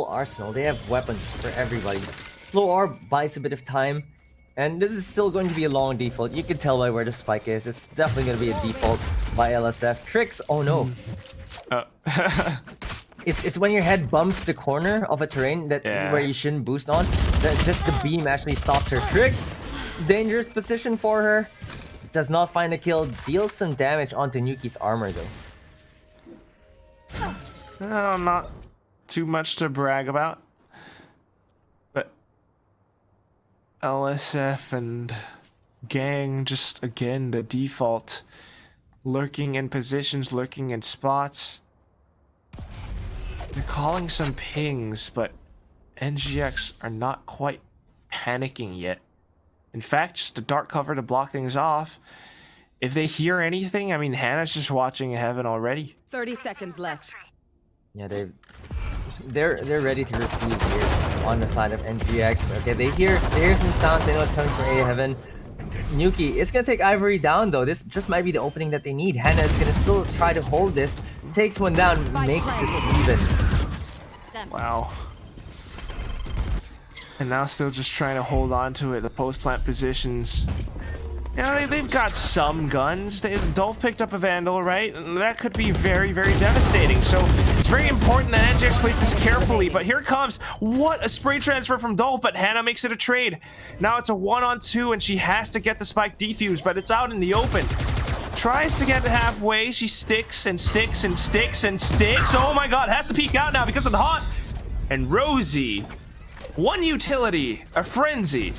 arsenal. They have weapons for everybody. Slow orb buys a bit of time, and this is still going to be a long default. You can tell by where the spike is. It's definitely going to be a default by LSF. Tricks, oh no. It's when your head bumps the corner of a terrain that where you shouldn't boost on, that just the beam actually stops her. Tricks, dangerous position for her. Does not find a kill, deals some damage onto Nuki's armor though. Not too much to brag about. But LSF and gang, just again, the default. Lurking in positions, lurking in spots. They're calling some pings, but NGX are not quite panicking yet. In fact, just a dark cover to block things off. If they hear anything, I mean, Hannah's just watching heaven already. 30 seconds left. Yeah, they're ready to receive here on the side of NGX. Okay, they hear some sounds. They know it's coming from A heaven. Nuki, it's gonna take Ivory down though. This just might be the opening that they need. Hannah is gonna still try to hold this. Takes one down, makes this even. Wow. And now still just trying to hold on to it. The post-plant positions. Yeah, they've got some guns. Dolph picked up a Vandal, right? And that could be very, very devastating. So it's very important that NGX plays this carefully. But here comes, what a spray transfer from Dolph, but Hannah makes it a trade. Now it's a 1-on-2 and she has to get the spike defused, but it's out in the open. Tries to get it halfway. She sticks and sticks and sticks and sticks. Oh my god, has to peek out now because of the haunt. And Rosie, one utility, a frenzy.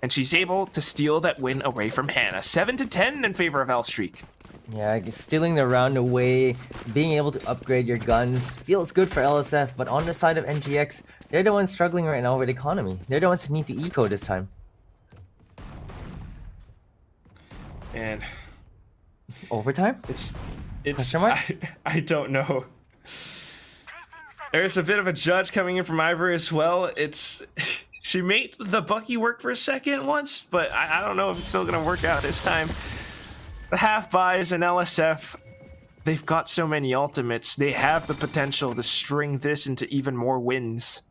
And she's able to steal that win away from Hannah. 7-10 in favor of L-Streak. Yeah, I guess stealing the round away, being able to upgrade your guns feels good for LSF, but on the side of NGX, they're the ones struggling right now with economy. They're the ones that need to eco this time. And overtime? It's question mark? I don't know. There's a bit of a judge coming in from Ivory as well. She made the Bucky work for a second once, but I don't know if it's still going to work out this time. The half buys and LSF, they've got so many ultimates. They have the potential to string this into even more wins.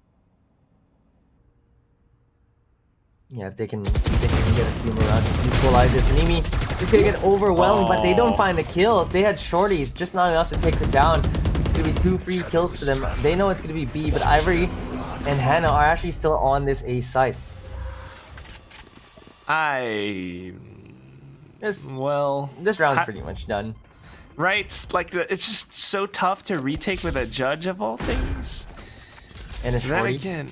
Yeah, if they can get a few more rounds to equalize this. Nimi is going to get overwhelmed, but they don't find the kills. They had shorties, just not enough to take her down. It's going to be 2 free kills for them. They know it's going to be B, but Ivory and Hannah are actually still on this A side. This round's pretty much done. Right? Like, it's just so tough to retake with a judge of all things. And a shorty. Then again.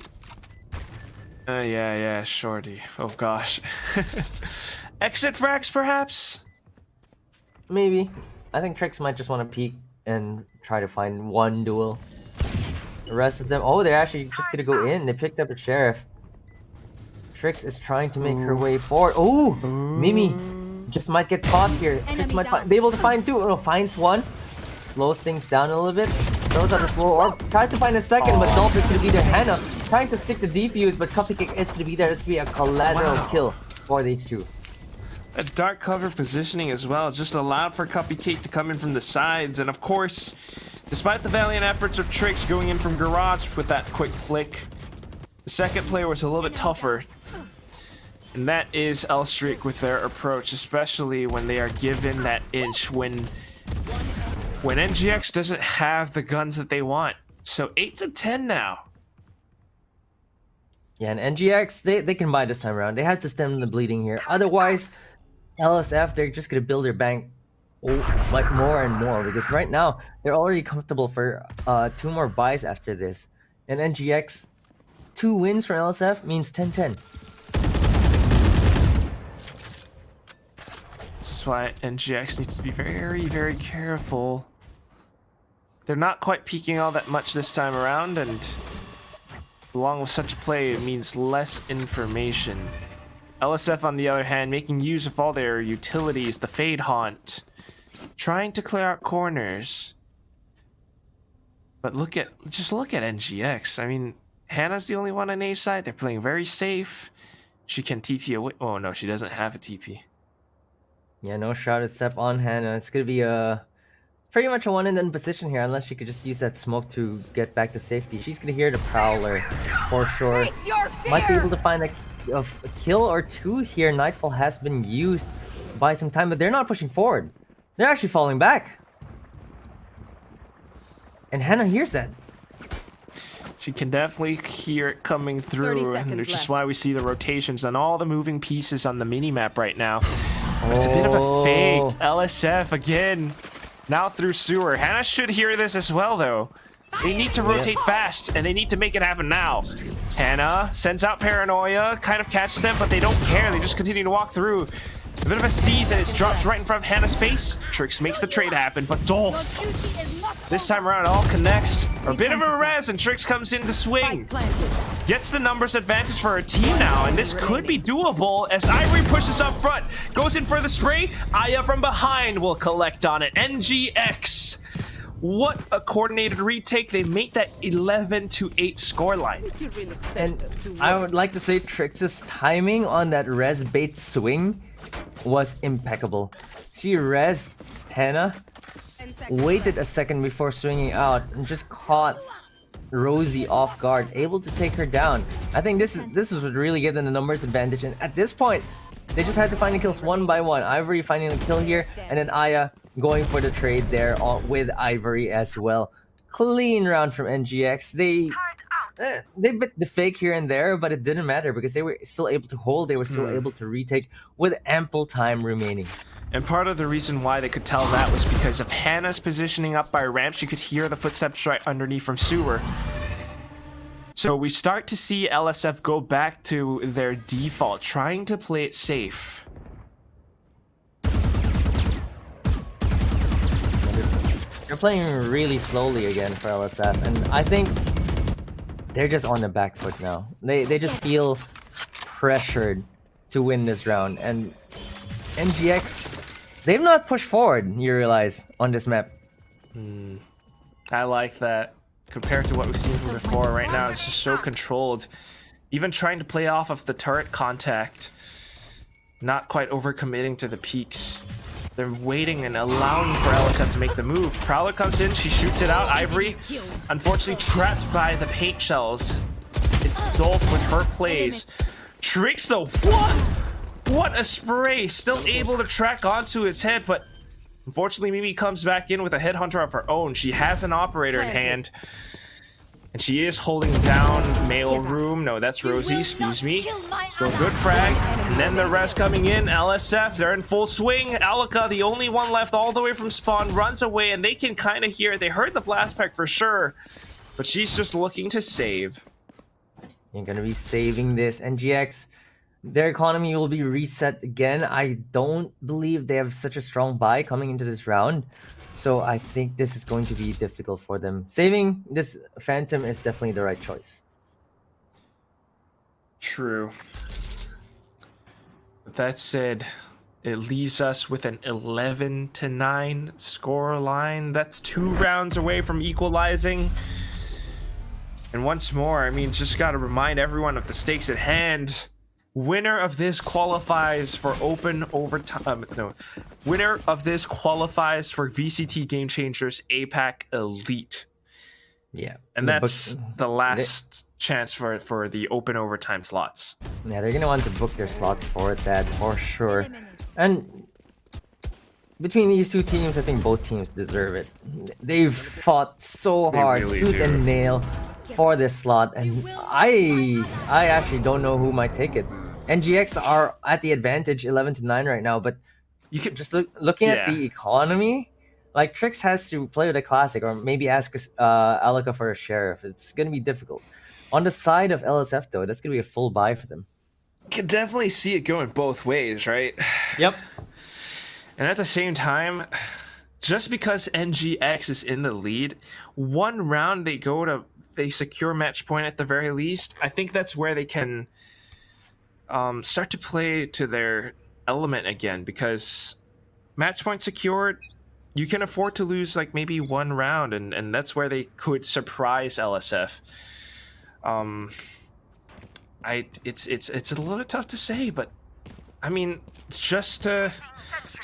Yeah, shorty. Oh gosh. Exit frags, perhaps? Maybe. I think Trix might just want to peek and try to find one duel. The rest of them, oh, they're actually just gonna go in. They picked up a sheriff. Trix is trying to make her way forward. Oh, Mimi just might get caught here. Trix might be able to find two. Oh, finds one. Slows things down a little bit. Throws out a slow orb. Tries to find a second, but Dolph is gonna be there. Hannah trying to stick the defuse, but Cuppy Kick is gonna be there. It's gonna be a collateral kill for these two. A dark cover positioning as well, just allowed for Cuppy Cake to come in from the sides, and of course, despite the valiant efforts of Trix going in from Garage with that quick flick, the second player was a little bit tougher. And that is L-Streak with their approach, especially when they are given that inch when NGX doesn't have the guns that they want. So 8-10 now. Yeah, and NGX, they can buy this time around. They have to stem the bleeding here. Otherwise, LSF, they're just gonna build their bank like more and more, because right now they're already comfortable for 2 more buys after this. And NGX, 2 wins for LSF means 10-10. This is why NGX needs to be very, very careful. They're not quite peeking all that much this time around, and along with such a play, it means less information. LSF, on the other hand, making use of all their utilities, the Fade Haunt, trying to clear out corners. But just look at NGX. I mean, Hannah's the only one on A side. They're playing very safe. She can TP away. Oh no, she doesn't have a TP. Yeah, no shrouded step on Hannah. It's gonna be a pretty much a one-and-done position here, unless she could just use that smoke to get back to safety. She's gonna hear the Prowler for sure. Face your Might be fear! able to find a kill or two here. Nightfall has been used by some time, but they're not pushing forward. They're actually falling back. And Hannah hears that. She can definitely hear it coming through, which is why we see the rotations on all the moving pieces on the mini-map right now. But it's a bit of a fake. LSF again, now through sewer. Hannah should hear this as well, though. They need to rotate fast, and they need to make it happen now. Hannah sends out Paranoia, kind of catches them, but they don't care. They just continue to walk through. A bit of a seize, and it drops right in front of Hannah's face. Trix makes the trade happen, but Dolph, this time around, it all connects. A bit of a res, and Trix comes in to swing. Gets the numbers advantage for her team now, and this could be doable as Ivory pushes up front. Goes in for the spray. Aya from behind will collect on it. NGX. What a coordinated retake. They make that 11-8 scoreline. And I would like to say Trix's timing on that res bait swing was impeccable. She res Hannah, waited a second before swinging out, and just caught Rosie off guard, able to take her down. I think this is what really gave them the numbers advantage, and at this point, they just had to find the kills one by one. Ivory finding a kill here, and then Aya going for the trade there with Ivory as well. Clean round from NGX. They bit the fake here and there, but it didn't matter because they were still able to hold. They were still able to retake with ample time remaining. And part of the reason why they could tell that was because of Hannah's positioning up by ramp. She could hear the footsteps right underneath from sewer. So we start to see LSF go back to their default, trying to play it safe. They're playing really slowly again for LSF, and I think they're just on the back foot now. They just feel pressured to win this round, and NGX, they've not pushed forward, you realize, on this map. I like that. Compared to what we've seen from before, right now it's just so controlled. Even trying to play off of the turret contact, not quite overcommitting to the peaks. They're waiting and allowing for LSF to make the move. Prowler comes in, she shoots it out. Ivory, unfortunately trapped by the paint shells. It's Dolph with her plays. Trix though, what a spray! Still able to track onto its head, but unfortunately Mimi comes back in with a headhunter of her own. She has an operator in hand. And she is holding down Mail Room. No, that's Rosie, excuse me. Still good frag. And then the rest coming in. LSF, they're in full swing. Alika, the only one left all the way from spawn, runs away, and they can kind of hear it. They heard the blast pack for sure. But she's just looking to save. You're gonna be saving this. NGX, their economy will be reset again. I don't believe they have such a strong buy coming into this round. So I think this is going to be difficult for them. Saving this Phantom is definitely the right choice. True. With that said, it leaves us with an 11-9 score line. That's 2 rounds away from equalizing. And once more, I mean, just got to remind everyone of the stakes at hand. Winner of this qualifies for open overtime. Winner of this qualifies for VCT Game Changers APAC Elite. Yeah, and that's the last chance for the open overtime slots. Yeah, they're gonna want to book their slot for that for sure. And between these two teams, I think both teams deserve it. They've fought so hard, really tooth do. and nail, for this slot, and I actually don't know who might take it. NGX are at the advantage 11-9 right now, but you could just looking at the economy, like Trix has to play with a classic or maybe ask Alika for a sheriff. It's gonna be difficult. On the side of LSF though, that's gonna be a full buy for them. Can definitely see it going both ways, right? Yep. And at the same time, just because NGX is in the lead, one round they secure match point at the very least. I think that's where they can start to play to their element again, because match point secured, you can afford to lose like maybe one round, and that's where they could surprise LSF. It's a little bit tough to say, but I mean, just to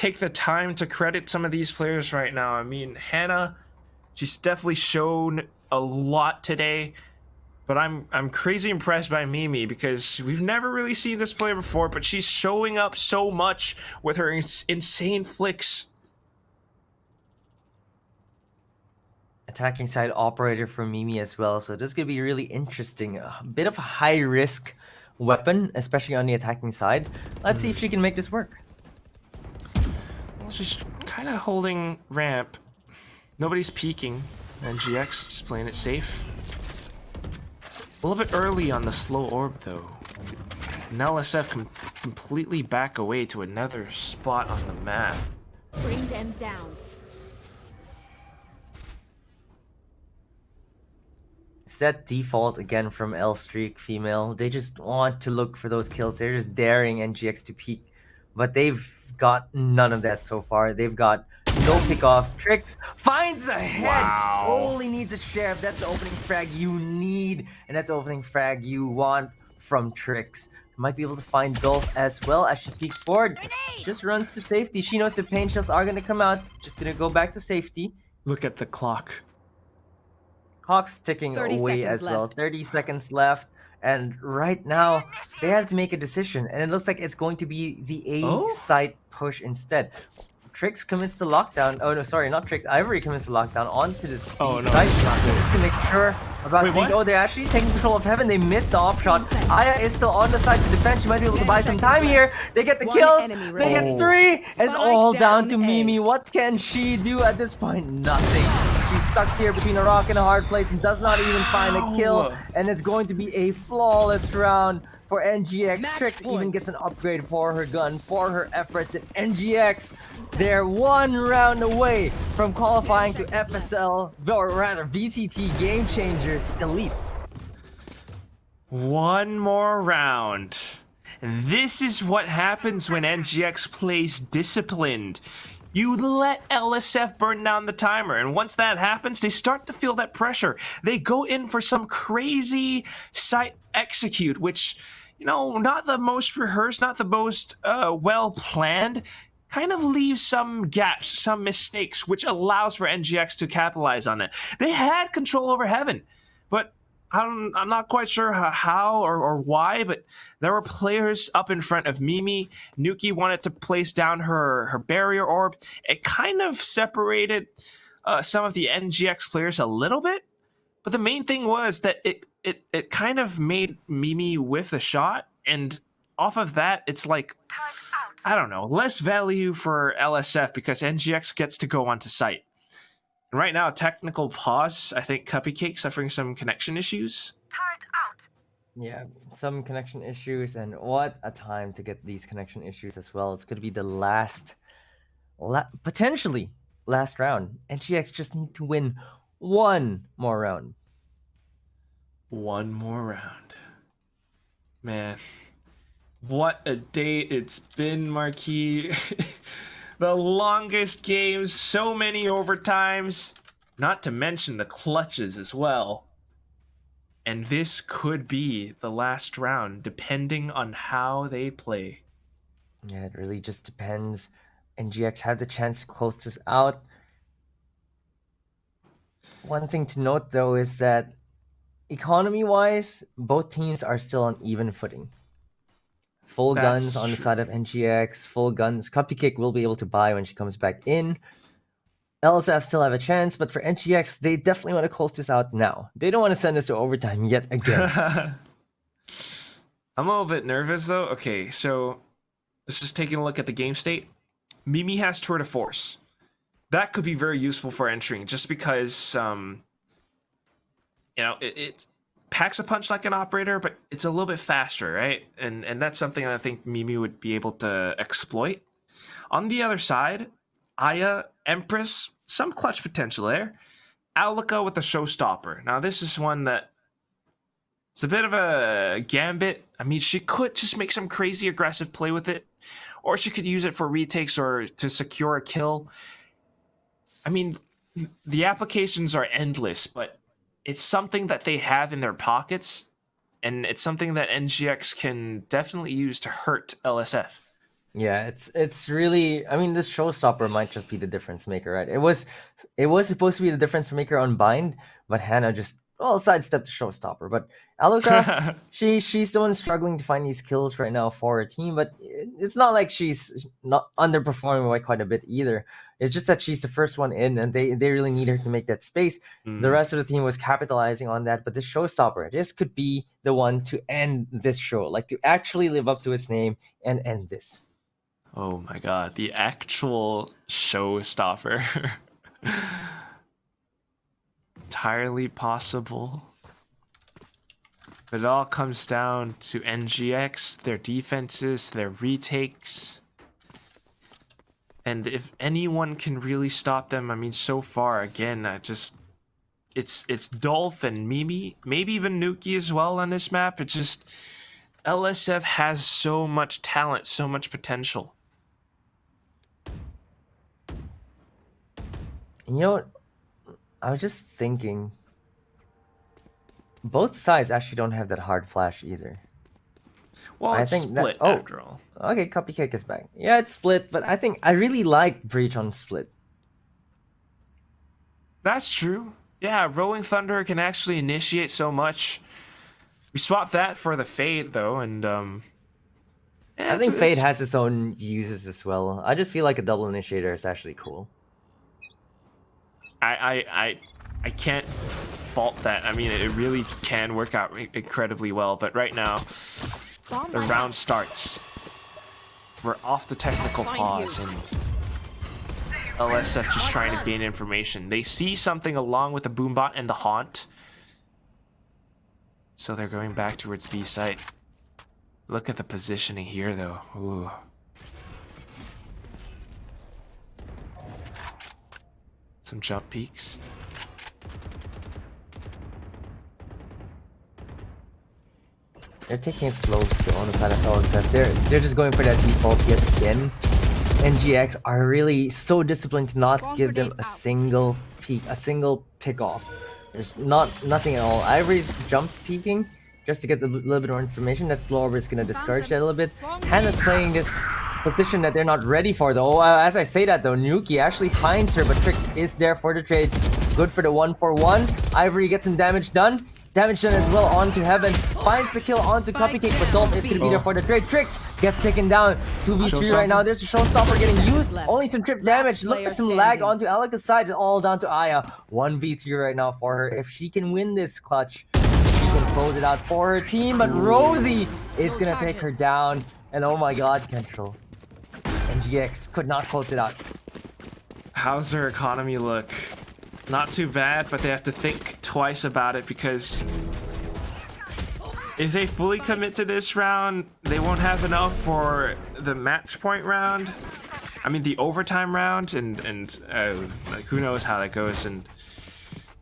take the time to credit some of these players right now. I mean, Hannah, she's definitely shown a lot today, but I'm crazy impressed by Mimi because we've never really seen this player before, but she's showing up so much with her insane flicks. Attacking side operator for Mimi as well, so this could be really interesting. A bit of a high risk weapon, especially on the attacking side. Let's see if she can make this work. Well, she's kind of holding ramp. Nobody's peeking. And GX just playing it safe. A little bit early on the slow orb though. And LSF can completely back away to another spot on the map. Bring them down. Set default again from L Streak female. They just want to look for those kills. They're just daring NGX to peek, but they've got none of that so far. They've got no pickoffs. Tricks finds a head. Wow. Only needs a sheriff. That's the opening frag you need, and that's the opening frag you want from Tricks. Might be able to find Dolph as well as she peeks forward. Just runs to safety. She knows the pain shells are gonna come out. Just gonna go back to safety. Look at the clock. Clock's ticking 30 away seconds as well. left. 30 seconds left. And right now, they have to make a decision. And it looks like it's going to be the A site push instead. Trix commits to lockdown. Oh, no, sorry, not Trix. Ivory commits to lockdown onto this B site. It's not good. Just to make sure about Wait, things. what? Oh, they're actually taking control of Heaven. They missed the off shot. Aya is still on the side to defend. She might be able to buy some time here. They get the One kills. enemy They get remaining. 3. It's Spike all down to down A. Mimi. What can she do at this point? Nothing. She's stuck here between a rock and a hard place and does not even find a kill. And it's going to be a flawless round for NGX. Match Trix point. even gets an upgrade for her gun, for her efforts. And NGX, they're 1 round away from qualifying to FSL, or rather VCT Game Changers Elite. One more round. And this is what happens when NGX plays disciplined. You let LSF burn down the timer, and once that happens, they start to feel that pressure. They go in for some crazy site execute, which, you know, not the most rehearsed, not the most well-planned, kind of leaves some gaps, some mistakes, which allows for NGX to capitalize on it. They had control over Heaven, but I'm not quite sure how or why, but there were players up in front of Mimi. Nuki wanted to place down her barrier orb. It kind of separated some of the NGX players a little bit, but the main thing was that it kind of made Mimi whiff the shot, and off of that, it's like, I don't know, less value for LSF because NGX gets to go onto site. And right now, technical pause. I think Cupcake suffering some connection issues. Yeah, some connection issues, and what a time to get these connection issues as well. It's going to be the potentially last round. NGX just need to win 1 more round. 1 more round. Man, what a day it's been, Marquis. The longest games, so many overtimes, not to mention the clutches as well. And this could be the last round, depending on how they play. Yeah, it really just depends. NGX had the chance to close this out. One thing to note, though, is that economy-wise, both teams are still on even footing. Full guns on the side of NGX, full guns. Cupcake will be able to buy when she comes back in. LSF still have a chance, but for NGX, they definitely want to close this out now. They don't want to send us to overtime yet again. I'm a little bit nervous, though. Okay, so let's just take a look at the game state. Mimi has Tour de Force. That could be very useful for entering, just because, you know, it packs a punch like an operator, but it's a little bit faster, right? And that's something I think Mimi would be able to exploit. On the other side, Aya, Empress, some clutch potential there. Alika with the showstopper. Now, this is one that it's a bit of a gambit. I mean, she could just make some crazy aggressive play with it, or she could use it for retakes or to secure a kill. I mean, the applications are endless, but it's something that they have in their pockets, and it's something that NGX can definitely use to hurt LSF. Yeah, it's really. I mean, this showstopper might just be the difference maker, right? It was supposed to be the difference maker on Bind, but Hannah just sidestepped the showstopper. But Aluka, she's the one struggling to find these kills right now for her team. But it's not like she's not underperforming by quite a bit either. It's just that she's the first one in, and they really need her to make that space. The rest of the team was capitalizing on that, but this showstopper, this could be the one to end this show, like to actually live up to its name and end this. Oh my god, the actual showstopper. Entirely possible. But it all comes down to NGX, their defenses, their retakes. And if anyone can really stop them, I mean, so far, again, it's Dolph and Mimi, maybe even Nuki as well on this map. It's just LSF has so much talent, so much potential. You know what? I was just thinking. Both sides actually don't have that hard flash either. Well, I it's think split that, after all. Okay, Cupcake is back. Yeah, it's split, but I really like Breach on split. That's true. Yeah, Rolling Thunder can actually initiate so much. We swapped that for the Fade though, and I think Fade has its own uses as well. I just feel like a double initiator is actually cool. I can't fault that. I mean, it really can work out incredibly well. But right now, the round starts. We're off the technical pause, and LSF just trying to gain information. They see something along with the Boombot and the Haunt, so they're going back towards B site. Look at the positioning here, though. Ooh. Some jump peaks. They're taking it slow still on the side of LSF. They're just going for that default yet again. NGX are really so disciplined to not give them a single peek, a single pick off. There's nothing at all. Ivory's jump peeking just to get a little bit more information. That Slower is gonna discourage that a little bit. Hannah's playing this position that they're not ready for though. As I say that though, Nuki actually finds her, but Trix is there for the trade. Good for the 1-for-1. Ivory gets some damage done. Damage done as well onto Heaven. Finds the kill onto Cupcake, but Dolph is going to be there for the trade. Trix gets taken down. 2v3 right now. There's a showstopper getting used. Only some trip damage. Look at some lag onto Alika's side. It's all down to Aya. 1v3 right now for her. If she can win this clutch, she can close it out for her team. But Rosie is going to take her down. And oh my god, Kentrel. NGX could not close it out. How's their economy look? Not too bad, but they have to think twice about it, because if they fully commit to this round, they won't have enough for the match point round. I mean, the overtime round, and like, who knows how that goes. And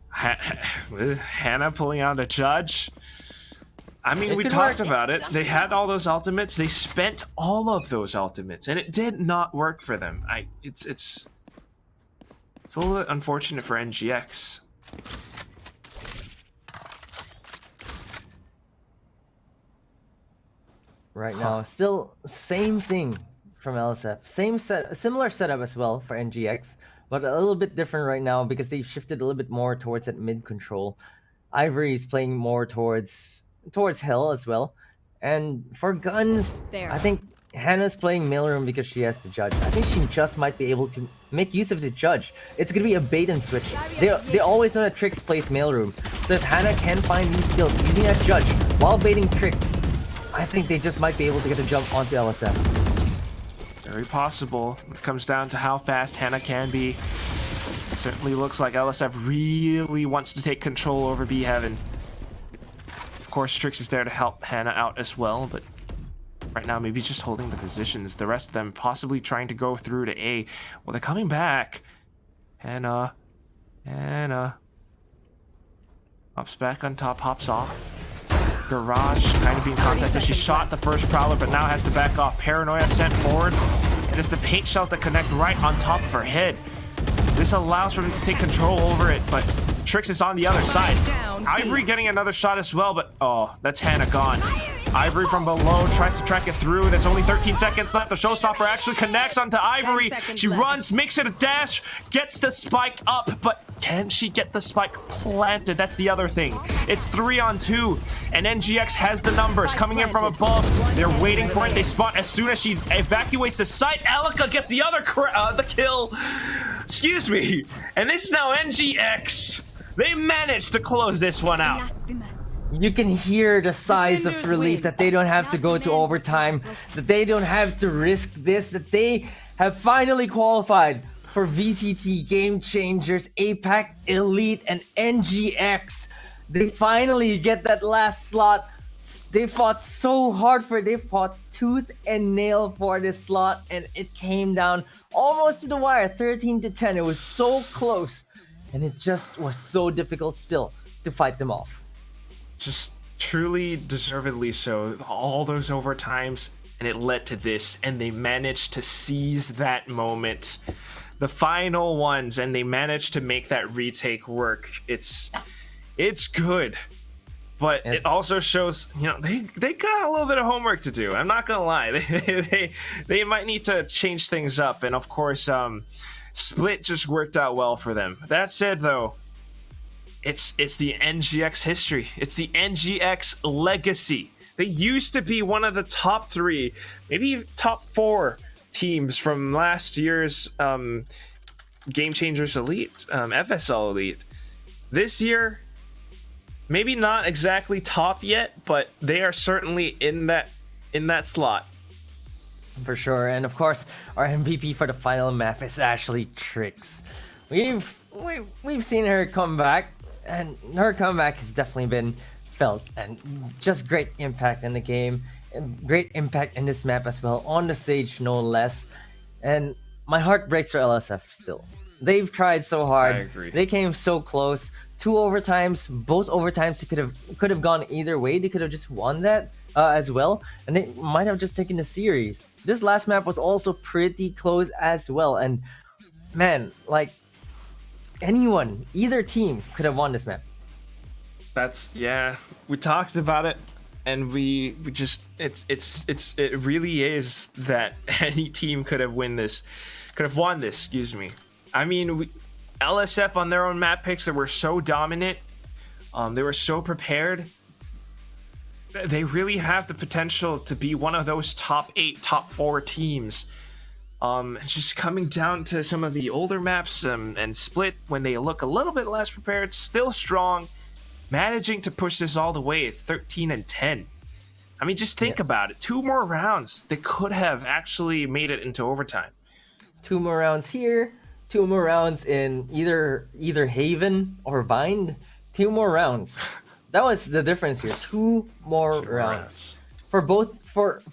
Hannah pulling out a judge. I mean, we talked about it. They had all those ultimates. They spent all of those ultimates, and it did not work for them. It's a little bit unfortunate for NGX. Right now, still same thing from LSF. Similar setup as well for NGX, but a little bit different right now because they shifted a little bit more towards that mid control. Ivory is playing more towards Hell as well. And for guns, I think Hannah's playing mailroom because she has the judge. I think she just might be able to make use of the judge. It's gonna be a bait and switch. They always know that Trix plays mailroom. So if Hannah can find these kills using that judge while baiting Trix, I think they just might be able to get a jump onto LSF. Very possible. It comes down to how fast Hannah can be. Certainly looks like LSF really wants to take control over B Heaven. Of course, Trix is there to help Hannah out as well, but right now, maybe just holding the positions. The rest of them possibly trying to go through to A. Well, they're coming back. Hannah. Hops back on top, hops off. Garage kind of being contested. She shot the first Prowler, but now has to back off. Paranoia sent forward. And it's the paint shells that connect right on top of her head. This allows for them to take control over it, but Trix is on the other side. Ivory getting another shot as well, but oh, that's Hannah gone. Ivory from below tries to track it through. There's only 13 seconds left. The showstopper actually connects onto Ivory. She runs, makes it a dash, gets the spike up, but can she get the spike planted? That's the other thing. It's 3-on-2, and NGX has the numbers coming in from above. They're waiting for it. They spot as soon as she evacuates the site. Alika gets the other the kill. Excuse me. And this is now NGX. They managed to close this one out. You can hear the sighs of relief that they don't have to go to overtime, that they don't have to risk this, that they have finally qualified for VCT, Game Changers, APAC, Elite, and NGX. They finally get that last slot. They fought so hard for it. They fought tooth and nail for this slot, and it came down almost to the wire, 13-10. It was so close, and it just was so difficult still to fight them off. Just truly deservedly so. All those overtimes, and it led to this, and they managed to seize that moment. The final ones, and they managed to make that retake work. It's good, but it also shows, you know, they got a little bit of homework to do. I'm not gonna lie, they might need to change things up, and of course, Split just worked out well for them. That said, though, it's the NGX history. It's the NGX legacy. They used to be one of the top 3, maybe top 4 teams from last year's Game Changers Elite, FSL Elite. This year, maybe not exactly top yet, but they are certainly in that slot. For sure, and of course, our MVP for the final map is Ashley Trix. We've seen her come back, and her comeback has definitely been felt, and just great impact in the game, and great impact in this map as well, on the stage no less. And my heart breaks for LSF still. They've tried so hard. I agree. They came so close. 2 overtimes, both overtimes could have gone either way. They could have just won that as well, and they might have just taken the series. This last map was also pretty close as well, and man, like, anyone, either team could have won this map. Yeah, we talked about it, and we just it really is that any team could have won this. Excuse me. I mean, LSF on their own map picks that were so dominant, they were so prepared. They really have the potential to be one of those top 8, top 4 teams. Just coming down to some of the older maps and Split, when they look a little bit less prepared, still strong, managing to push this all the way at 13-10. I mean, just think about it. 2 more rounds, they could have actually made it into overtime. 2 more rounds here, 2 more rounds in either Haven or Bind. 2 more rounds. That was the difference here. 2 more rounds for both. For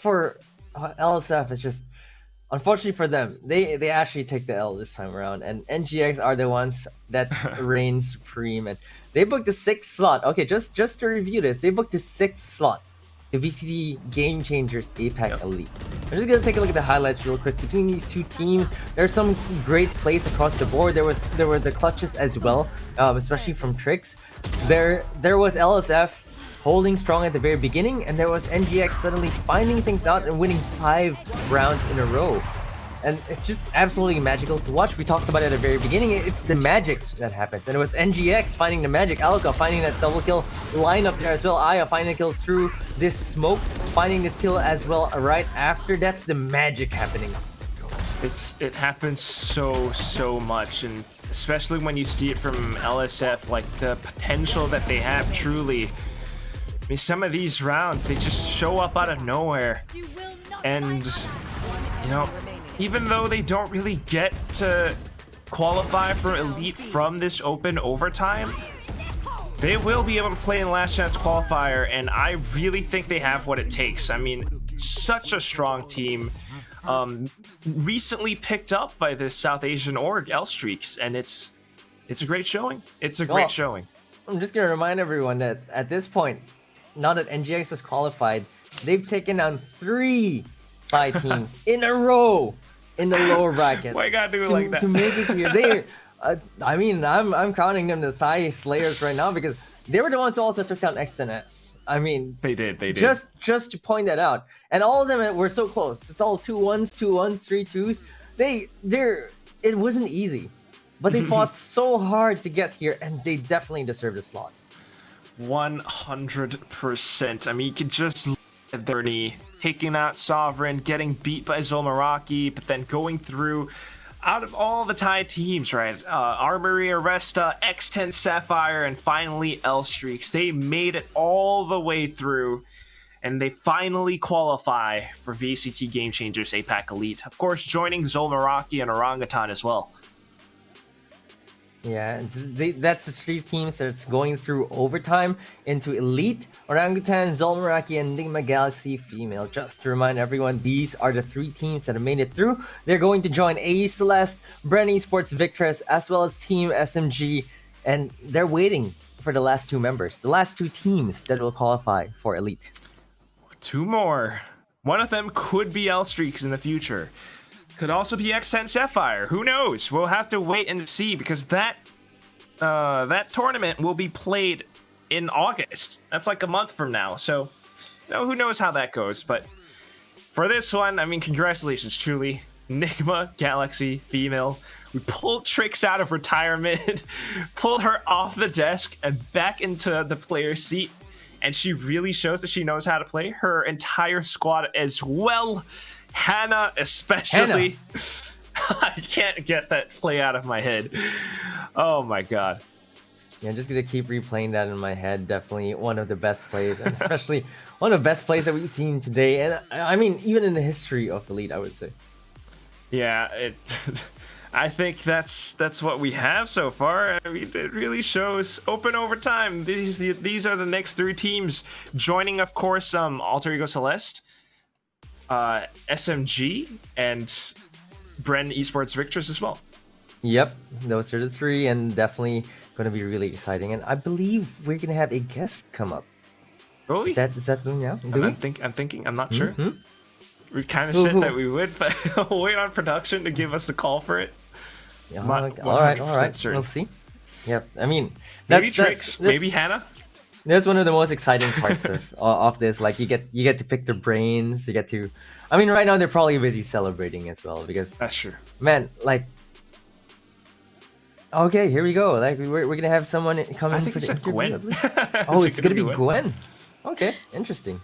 LSF, it's just, unfortunately for them, they actually take the L this time around, and NGX are the ones that reign supreme, and they booked the 6th slot. Okay, just to review this, they booked the 6th slot, the VCT Game Changers APAC Elite. I'm just gonna take a look at the highlights real quick between these 2 teams. There's some great plays across the board. There were the clutches as well, especially from Trix. There was LSF holding strong at the very beginning, and there was NGX suddenly finding things out and winning 5 rounds in a row. And it's just absolutely magical to watch. We talked about it at the very beginning. It's the magic that happens. And it was NGX finding the magic, Alka finding that double kill lineup there as well, Aya finding a kill through this smoke, finding this kill as well right after. That's the magic happening. It happens so much, and especially when you see it from LSF, like the potential that they have truly. I mean, some of these rounds, they just show up out of nowhere. And, you know, even though they don't really get to qualify for Elite from this open overtime, they will be able to play in Last Chance Qualifier, and I really think they have what it takes. I mean, such a strong team. Recently picked up by this South Asian org, L-Streaks, and it's a great showing. It's a great showing. I'm just gonna remind everyone that at this point, now that NGX has qualified, they've taken down 3 Thai teams in a row in the lower bracket. Why you gotta do it like that? To make it clear, they, I mean, I'm crowning them the Thai Slayers right now, because they were the ones who also took down X10S. I mean, They did. just to point that out, and all of them were so close. It's all 2-1s, 2-1s, 3-2s. It wasn't easy, but they fought so hard to get here, and they definitely deserve the slot. 100%. I mean, you can just look at Bernie taking out Sovereign, getting beat by Zolmaraki, but then going through. Out of all the Thai teams, right? Armory, Arresta, X10 Sapphire, and finally L-Streaks. They made it all the way through, and they finally qualify for VCT Game Changers APAC Elite. Of course, joining Zolmaraki and Orangutan as well. Yeah, that's the three teams that's going through overtime into Elite, Orangutan, Zolmaraki, and Nigma Galaxy Female. Just to remind everyone, these are the three teams that have made it through. They're going to join AE Celeste, Bren Esports Victress, as well as Team SMG, and they're waiting for the last two members, the last two teams that will qualify for Elite. Two more. One of them could be L-Streaks in the future. Could also be X10 Sapphire. Who knows? We'll have to wait and see, because that tournament will be played in August. That's like a month from now. So, who knows how that goes? But for this one, I mean, congratulations, truly. Nigma Galaxy Female. We pulled Trix out of retirement, pulled her off the desk and back into the player seat. And she really shows that she knows how to play. Her entire squad as well. Hannah especially. Hannah. I can't get that play out of my head. Oh my god. Yeah, I'm just gonna keep replaying that in my head. Definitely one of the best plays, and especially one of the best plays that we've seen today. And I mean, even in the history of Elite, I would say. Yeah, I think that's what we have so far. I mean, it really shows open overtime. These are the next three teams joining, of course, Alter Ego Celeste, SMG, and Bren Esports Victress as well. Yep, those are the three, and definitely going to be really exciting. And I believe we're going to have a guest come up. Really? Is that yeah? I'm thinking. I'm not sure. We kind of said that we would, but we'll wait on production to give us the call for it. Yeah, all right. We'll see. Yep. I mean, maybe Trix, maybe Hannah. That's one of the most exciting parts of this. Like you get to pick their brains. You get to. I mean, right now they're probably busy celebrating as well because. That's true. Man, like. Okay, here we go. Like we're gonna have someone come in for the interview. Gwen. Oh, it's gonna be Gwen. Okay, interesting.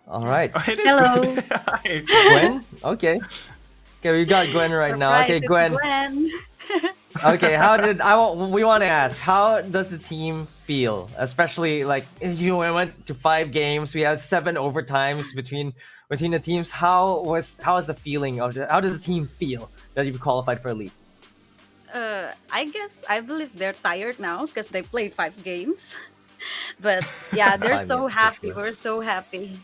All right. Oh, it is Hello. Gwen. Gwen. Okay. Okay, we got Gwen right now. Okay, Gwen. Okay, we want to ask, how does the team feel? Especially like we went to 5 games, we had 7 overtimes between the teams. How is the feeling of how does the team feel that you've qualified for Elite? I believe they're tired now because they played 5 games. But yeah, they're so happy. Sure. We're so happy.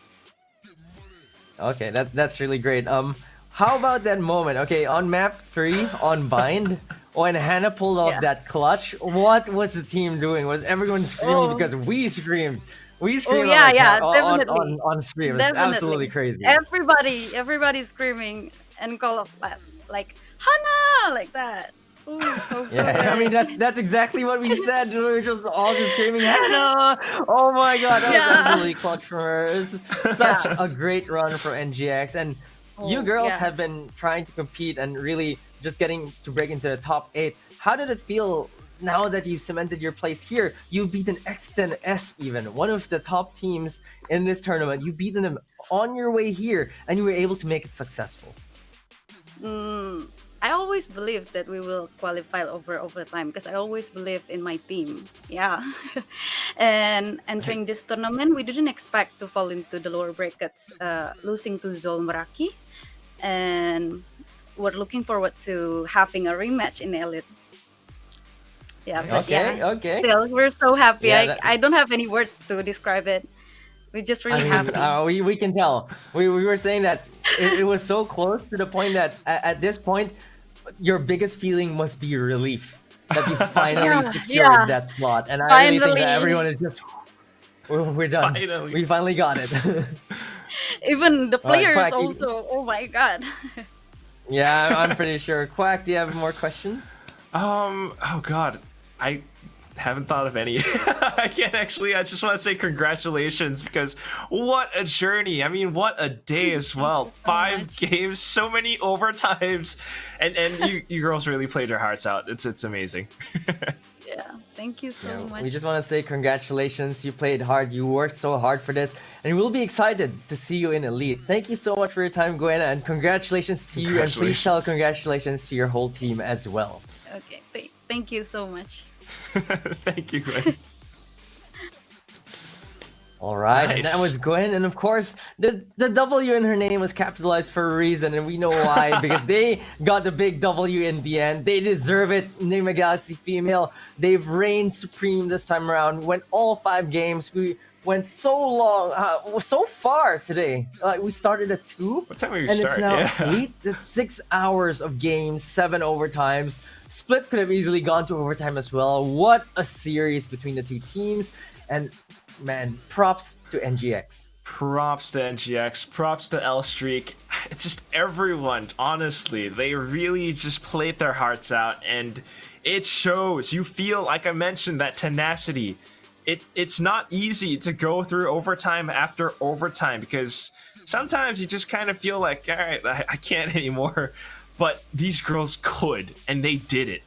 Okay, that's really great. How about that moment? Okay, on map 3 on Bind, when Hannah pulled off that clutch, what was the team doing? Was everyone screaming because we screamed? We screamed definitely. on stream. It's absolutely crazy. Everybody's screaming and call of like Hannah like that. Ooh, so good. Yeah, I mean that's exactly what we said. We were just all screaming Hannah. Oh my god, that was absolutely clutch for her. This is such a great run for NGX, and you girls have been trying to compete and really just getting to break into the top 8. How did it feel now that you've cemented your place here? You've beaten X10S, even one of the top teams in this tournament. You've beaten them on your way here, and you were able to make it successful. I always believed that we will qualify overtime because I always believed in my team. Yeah. And entering this tournament, we didn't expect to fall into the lower brackets, losing to Zolmaraki. And we're looking forward to having a rematch in Elite. Yeah, but Okay. Still, we're so happy. Yeah, I don't have any words to describe it. We're just really happy. We can tell. We were saying that it was so close to the point that at this point, your biggest feeling must be relief that you finally secured that slot. And I really think that everyone is just, we're done. Finally. We finally got it. Even the players Quack, also. Oh my god. Yeah, I'm pretty sure. Quack, do you have more questions? Oh god, I haven't thought of any. Again, actually, I just want to say congratulations because what a journey. I mean, what a day as well. so 5 much. games, so many overtimes, and you girls really played your hearts out. It's amazing. Yeah, thank you so Yeah, much. we just want to say congratulations. You played hard. You worked so hard for this, and we'll be excited to see you in Elite. Thank you so much for your time, Gwen, and congratulations to you. And please tell congratulations to your whole team as well. Okay, thank you so much. Thank you, Gwen. All right, and that Nice. was Gwen, and of course, the W in her name was capitalized for a reason, and we know why, because they got the big W in the end. They deserve it. Nigma Galaxy Female, they've reigned supreme this time around. Went all 5 games. We went so long, so far today. Like we started at 2, What time did we and start? it's now Yeah. 8. It's 6 hours of games, 7 overtimes. Split could have easily gone to overtime as well. What a series between the 2 teams, and man, props to NGX. Props to NGX, props to L Streak. It's just everyone, honestly. They really just played their hearts out, and it shows. You feel, like I mentioned, that tenacity. It's not easy to go through overtime after overtime because sometimes you just kind of feel like, all right, I can't anymore. But these girls could, and they did it.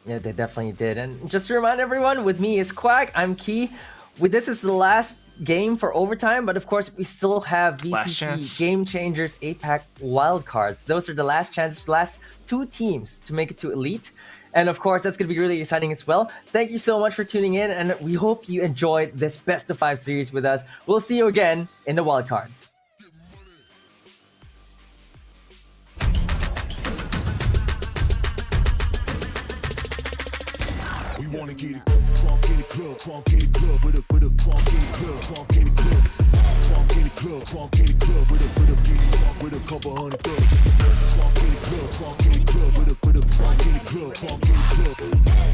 Yeah, they definitely did. And just to remind everyone, with me is Quack, I'm Key. This is the last game for overtime, but of course we still have Last chance. VCT, Game Changers, APAC wildcards. Those are the last chances, last 2 teams to make it to Elite. And of course, that's going to be really exciting as well. Thank you so much for tuning in, and we hope you enjoyed this best of 5 series with us. We'll see you again in the wildcards. We wanna get it crunk in the club, crunk in the club, with a crunk in the club, crunk in the club, crunk in the club, crunk in the club, with a get it crunk with a couple hundred thugs. Crunk in the club, crunk in the club, with a crunk in the club, crunk in the club,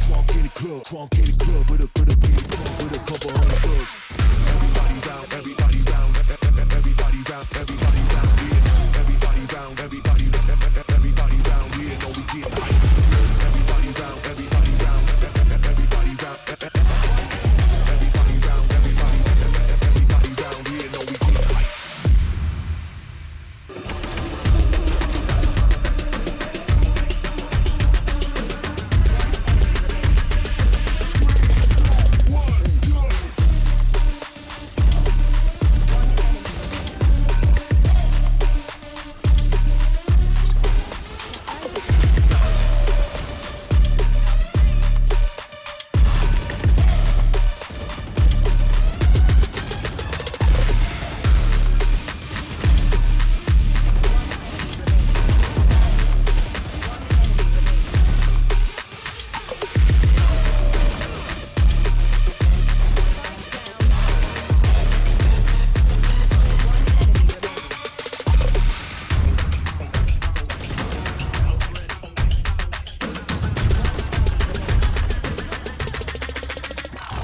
crunk in the club, crunk in the club, with a get it crunk with a couple hundred thugs. Everybody round, everybody round, everybody round, everybody round, yeah. Everybody round, everybody round, yeah. Know we get hype. Everybody round, everybody round, everybody round, everybody round, everybody round, yeah. Know we get hype.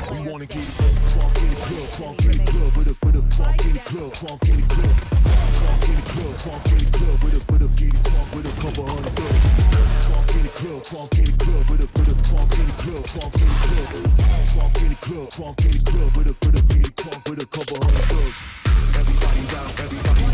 We wanna get it crunk in the club, crunk in the club, with a crunk in the club, crunk in the club, crunk in the club, crunk in the club, with a get it crunk with a couple hundred thugs. Crunk in the club, crunk in the club, with a crunk in the club, crunk in the club, crunk in the club, crunk in the club, with a get it crunk with a couple hundred thugs. Everybody round, everybody